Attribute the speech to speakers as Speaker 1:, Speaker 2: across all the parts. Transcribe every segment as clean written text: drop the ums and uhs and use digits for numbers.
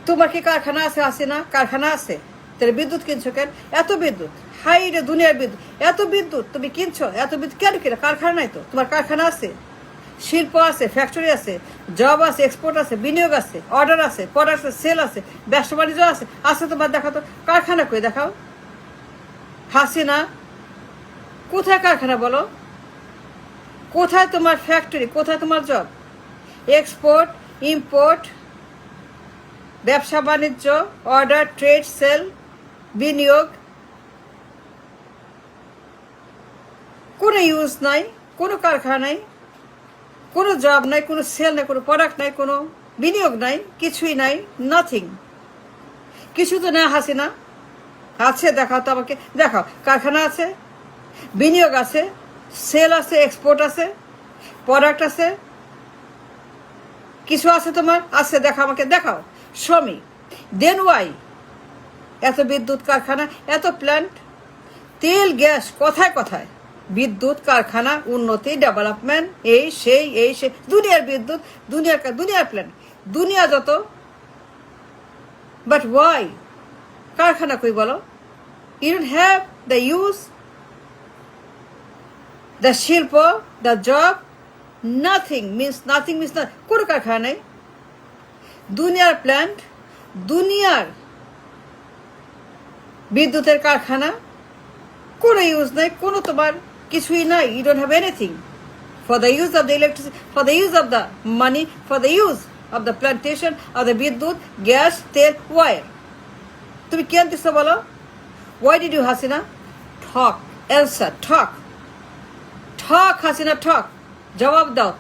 Speaker 1: তোমার কি কারখানা আছে না? কারখানা আছে, তাহলে বিদ্যুৎ কিনছো কেন? এত বিদ্যুৎ, হাই রে দুনিয়ার বিদ্যুৎ, এত বিদ্যুৎ তুমি কিনছো, এত বিদ্যুৎ কেন কিনা? কারখানা নাই তো, তোমার কারখানা আছে, শিল্প আছে, ফ্যাক্টরি আছে, জব আছে, এক্সপোর্ট আছে, বিনিয়োগ আছে, অর্ডার আছে, প্রোডাক্ট আছে, সেল আছে, ব্যবসা বাণিজ্য আছে, তোমার দেখাও তো কারখানা, কই দেখাও। হাসিনা, কোথায় কারখানা বলো? কোথায় তোমার ফ্যাক্টরি? কোথায় তোমার জব? এক্সপোর্ট, ইম্পোর্ট, ব্যবসা বাণিজ্য, অর্ডার, ট্রেড, সেল, বিনিয়োগ, কোনো ইউজ নাই, কোনো কারখানা নাই, কোনো জব নাই, কোনো সেল নাই, কোনো প্রোডাক্ট নাই, কোনো বিনিয়োগ নাই, কিছুই নাই, নাথিং। কিছু তো না হাসিনা। আছে, দেখাও তো আমাকে, দেখাও। কারখানা আছে, বিনিয়োগ আছে, সেল আছে, এক্সপোর্ট আছে, প্রোডাক্ট আছে, কিছু আছে তোমার? আছে, দেখাও আমাকে, দেখাও, শমি। দেন ওয়াই এত বিদ্যুৎ কারখানা, এত প্ল্যান্ট, তেল গ্যাস, কথায় কথায় বিদ্যুৎ কারখানা, উন্নতি, ডেভেলপমেন্ট, এই সেই দুনিয়ার বিদ্যুৎ, দুনিয়ার প্ল্যান্ট, দুনিয়া যত। বাট ওয়াই কারখানা কই বলো? You don't have the use, the শিল্প, দ্য জব, নাথিং মিন্স কোনো কারখানা নেই। দুনিয়ার প্ল্যান্ট, দুনিয়ার বিদ্যুতের কারখানা, কোনো ইউজ নাই, কোনো তোমার কিছুই নাই। You don't have anything for the use of the electricity, for the use of the money, for the use of the plantation of the বিদ্যুৎ, গ্যাস, তেল, ওয়ার। তুমি কি আনতেছ বলো? Why did you Hasina? ঠক, অ্যান্সার, ঠক, ঠক হাসিনা, ঠক। জবাব দাও,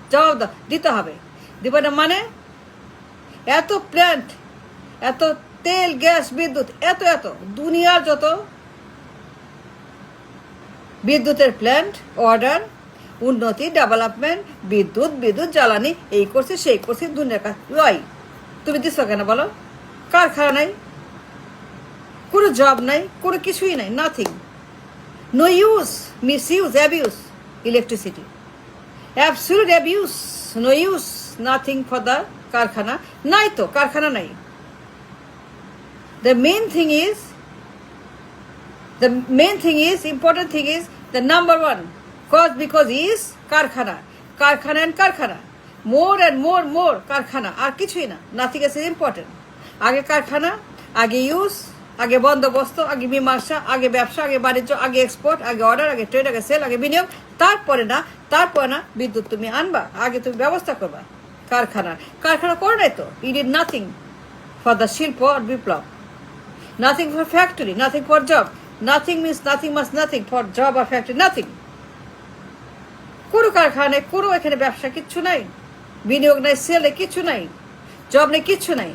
Speaker 1: দিতে হবে। দিব না মানে? এত প্ল্যান্ট, এত তেল, গ্যাস, বিদ্যুৎ, এত দুনিয়ার যত বিদ্যুতের প্ল্যান্ট, অর্ডার, উন্নতি, ডেভেলপমেন্ট, বিদ্যুৎ জ্বালানি, এই করছে সেই করছে, দুনিয়ার কাজ। ওয়াই তুমি দিচ্ছ কেন বলো? কারখানা নাই, কোনো জব নাই, কোনো কিছুই নাই, nothing. No use, misuse, abuse electricity, absolute abuse, no use, nothing for the কারখানা। নাই তো, কারখানা নাই। The main thing is, important thing is, the number one cause because is কারখানা, and কারখানা, more and more কারখানা, আর কিছুই না। Nothing is important. আগে কারখানা, আগে ইউজ, আগে বন্দোবস্ত, আগে মীমাংসা, আগে ব্যবসা, আগে বাণিজ্য, আগে এক্সপোর্ট, আগে অর্ডার, আগে ট্রেড, আগে সেল, আগে বিনিয়োগ, তারপরে না বিদ্যুৎ তুমি আনবা, আগে তুমি ব্যবস্থা করবা। কারখানা করো নাই তো। It is nothing for the শিল্প আর বিপ্লব, nothing for factory, nothing for job, nothing means nothing for job or factory, nothing. কোনো কারখানা নেই, কোনো এখানে ব্যবসা কিচ্ছু নাই, বিনিয়োগ নাই, সেল নেই, কিচ্ছু নাই, জব নেই, কিচ্ছু নাই।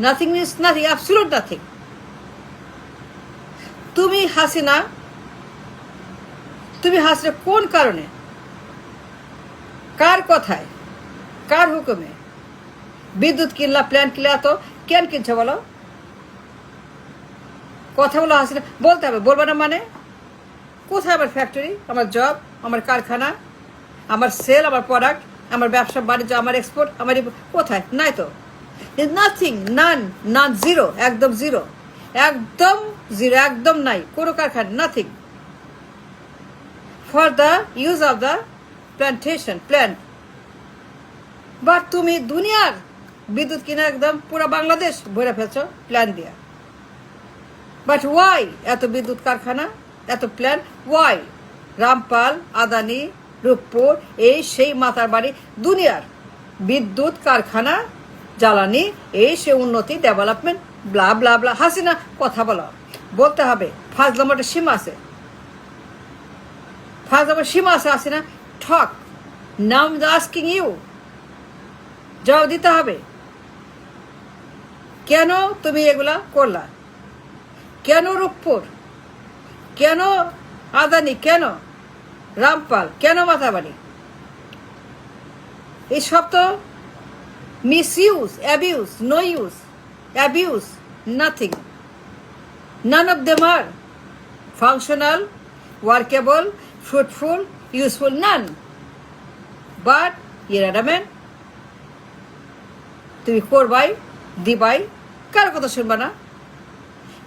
Speaker 1: nothing means nothing, absolute nothing. তুমি হাসিনা কোন কারণে, কার কথায়, কার হুকুমে বিদ্যুৎ কিনলা, প্ল্যান্ট কিনলা? তো কেন কিনছো বলো? কথা বলো হাসিনা, বলতে হবে, বলবো না মানে? কোথায় আমার ফ্যাক্টরি, আমার জব, আমার কারখানা, আমার সেল, আমার প্রোডাক্ট, আমার ব্যবসা বাণিজ্য, আমার এক্সপোর্ট, আমার কোথায়? নাই তো। নাথিং, নান, জিরো, একদম জিরো, একদম নাই কোনো কারখানা, nothing for the use of the plantation, plant. But তুমি দুনিয়ার বিদ্যুৎ কিনা একদম পুরো বাংলাদেশ ভরে ফেলছো প্ল্যান দিয়া। বাট ওয়াই এত বিদ্যুৎ কারখানা, এত প্ল্যান? ওয়াই? রামপাল, আদানি, রূপপুর, এই সেই মাতার বাড়ি, দুনিয়ার বিদ্যুৎ কারখানা, জ্বালানি, এই সে উন্নতি, ডেভেলপমেন্ট, ব্লা ব্লা ব্লা। হাসিনা কথা বলো, বলতে হবে। ফাজলামোটা সীমা আছে, হাসিনা, ঠক। Now I am asking you, জবাব দিতে হবে। কেন তুমি এগুলা করলা? কেন রূপপুর, কেন আদানি, কেন রামপাল, কেন মাথাবাড়ি? এই সব তো misuse, abuse, no use, abuse, nothing. None of them are functional, workable, fruitful, useful, none. But ইরাডামেন্ট তুমি করবাই, দিবাই, কারো কথা শুনবা না।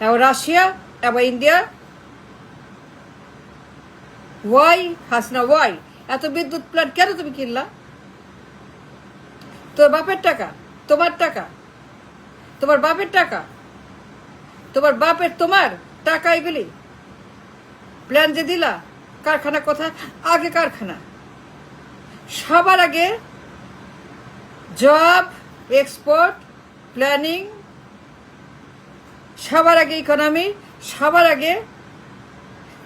Speaker 1: এবার রাশিয়া, এবার ইন্ডিয়া, ওয়াই হাসিনা, ওয়াই এত বিদ্যুৎ প্ল্যান্ট কেন তুমি কিনলা? তোর বাপের টাকা, তোমার টাকা, তোমার বাপের টাকা, তোমার বাপের তোমার টাকা, এগুলি প্ল্যান যে দিলা। কারখানা কোথায়? আগে কারখানা, সবার আগে জব, এক্সপোর্ট, প্ল্যানিং, সবার আগে ইকোনমি, সবার আগে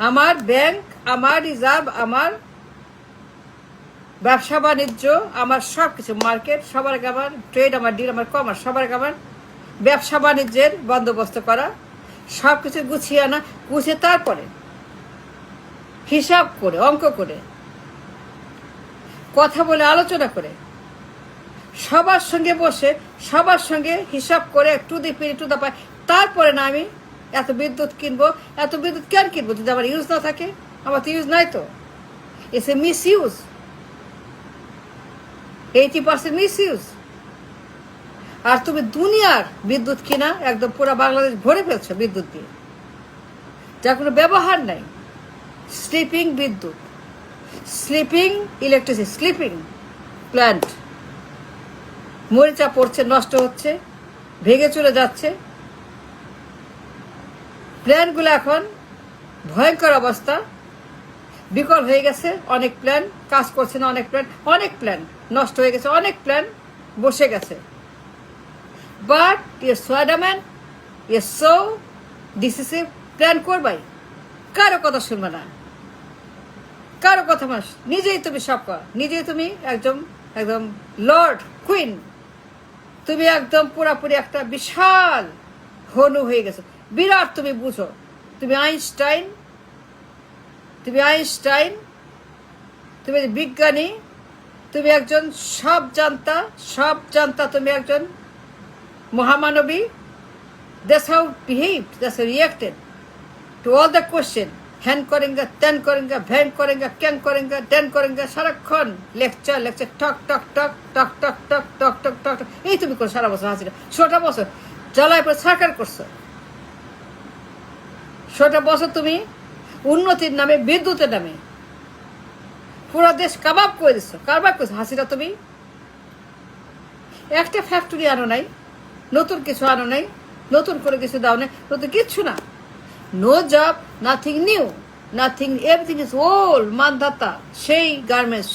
Speaker 1: আমার ব্যাংক, আমার রিজার্ভ, আমার ব্যবসা বাণিজ্য, আমার সব কিছু মার্কেট, সবার আগে আমার ট্রেড, আমার ডিল, আমার কমার্স, সবার আগে আমার ব্যবসা বাণিজ্যের বন্দোবস্ত করা, সব কিছু গুছিয়ে আনা, গুছিয়ে তারপরে হিসাব করে, অঙ্ক করে, কথা বলে, আলোচনা করে, সবার সঙ্গে বসে, সবার সঙ্গে হিসাব করে, টু দি পিরি টু দা পাই, তারপরে না আমি এত বিদ্যুৎ কিনবো। এত বিদ্যুৎ কেন কিনবো যদি আমার ইউজ না থাকে? আমার তো ইউজ নাই তো, it's a misuse, 80% misuse. আর তুমি দুনিয়ার বিদ্যুৎ কিনা একদম পুরো বাংলাদেশ ভরে ফেলছো বিদ্যুৎ দিয়ে, যার কোনো ব্যবহার নাই। স্লিপিং বিদ্যুৎ, স্লিপিং ইলেকট্রিসিটি, স্লিপিং প্ল্যান্ট, মরিচা পড়ছে, নষ্ট হচ্ছে, ভেঙে চলে যাচ্ছে। প্ল্যানগুলো এখন ভয়ঙ্কর অবস্থা, বিকল হয়ে গেছে। অনেক প্ল্যান কাজ করছে না, অনেক প্ল্যান নষ্ট হয়ে গেছে, অনেক প্ল্যান বসে গেছে। বাট ইয়ে সো অ্যাডামেন্ট, ইয়ে সো ডিসিসিভ, প্ল্যান করবাই, কারো কথা শুনবে না, কারো কথা মানুষ, নিজেই তুমি সব কর, নিজেই তুমি একদম একদম লর্ড কুইন, তুমি একদম পুরাপুরি একটা বিশাল হনু হয়ে গেছো, বিরাট। তুমি বুঝো, তুমি আইনস্টাইন, তুমি আইনস্টাইন, তুমি বিজ্ঞানী, তুমি একজন সব জানতা, সব জানতা, তুমি একজন মহামানবী। That's how behaved, that's how reacted to all the question. হ্যান করেঙ্গা, ত্যান করেঙ্গা, ভ্যান করেঙ্গা, ক্যান করেঙ্গা, ড্যান করেঙ্গা, সারাক্ষণ লেকচার লেকচার, টক টক টক টক টক টক টক টক টক টক, এই তুমি করো সারা বছর। হাসিনা 16টা বছর জ্বালায় পরে সরকার করছো, 16টা বছর তুমি উন্নতির নামে, বিদ্যুতের নামে পুরো দেশ কাবাব করে দিচ্ছ, কারবার করছো। হাসিনা তুমি একটা ফ্যাক্টরি আনো নাই, নতুন কিছু আনো নাই, নতুন করে কিছু দাও নাই, নতুন কিচ্ছু না। No job, nothing new, nothing, everything is old. মানধাতা, সেই গার্মেন্টস,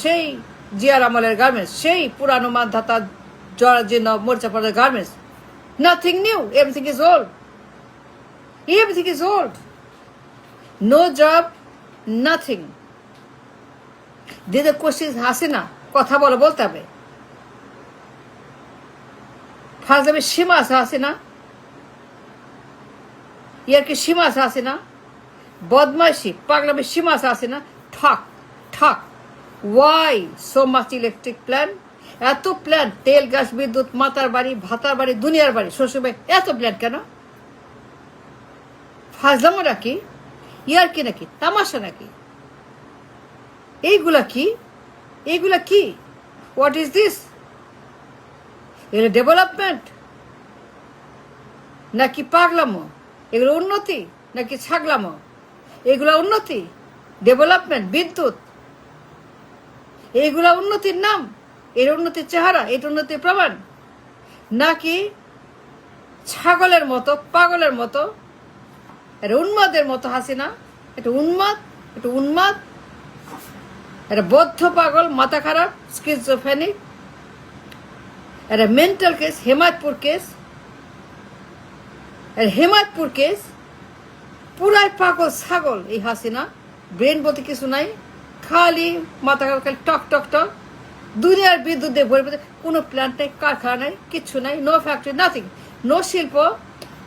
Speaker 1: সেই জিয়ার আমলের গার্মেন্টস, সেই পুরানো মানধাতা জরাজীর্ণ মরিচা পড়া garments. Nothing new, everything is old, everything is old. No job, nothing. দিদি কোশ্চিন হাসিনা, কথা বলতে হবে। ফাজলামি সীমা আছে হাসিনা, ইয়ার কি সীমা আছে হাসিনা? বদমাইশি, পাগলামি সীমা আছে হাসিনা। ঠক ঠক। Why so much electric plan? এত প্ল্যান, তেল, গ্যাস, বিদ্যুৎ, মাতার বাড়ি, ভাতার বাড়ি, দুনিয়ার বাড়ি, শ্বশুরবাড়ি, এত প্ল্যান কেন? ফাজলামো নাকি? ইয়ার কি নাকি? তামাশা নাকি? এইগুলা কি? এইগুলা কি? What is this? এগুলো ডেভেলপমেন্ট নাকি পাগলামো? এগুলো উন্নতি নাকি ছাগলামো? এগুলো উন্নতি, ডেভেলপমেন্ট, বিদ্যুৎ, এইগুলা উন্নতির নাম? এর উন্নতির চেহারা, এটা উন্নতির প্রমাণ? নাকি ছাগলের মতো, পাগলের মতো, এটা উন্মাদের মতো হাসিনা? এটা উন্মাদ, এটা উন্মাদ, এটা বদ্ধ পাগল, মাথা খারাপ, স্কিজোফ্রেনিক, এটা mental case, Hemayetpur case, Hemayetpur case, পুরাই পাগল ছাগল এই হাসিনা। ব্রেন বলতে কিছু নাই, খালি মাথা খারাপ, খালি টক টক টক। দুনিয়ার বিদ্যুৎ দিয়ে ভরে পেতে, কোনো প্ল্যান্ট নাই, কারখানা নাই, কিচ্ছু নাই, নো ফ্যাক্টরি, নাথিং, নো শিল্প,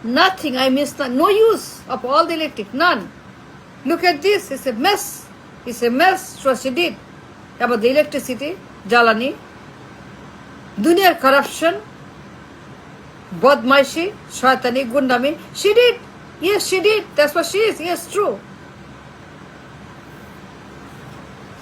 Speaker 1: nothing. I miss no use of all the electric, none. Look at this, it's a mess. It's a mess what she did about the electricity, jalani, দুনিয়ার corruption, বদমাইশি, শয়তানি, গুন্ডামি. She did. Yes, she did. That's what she is. Yes, true.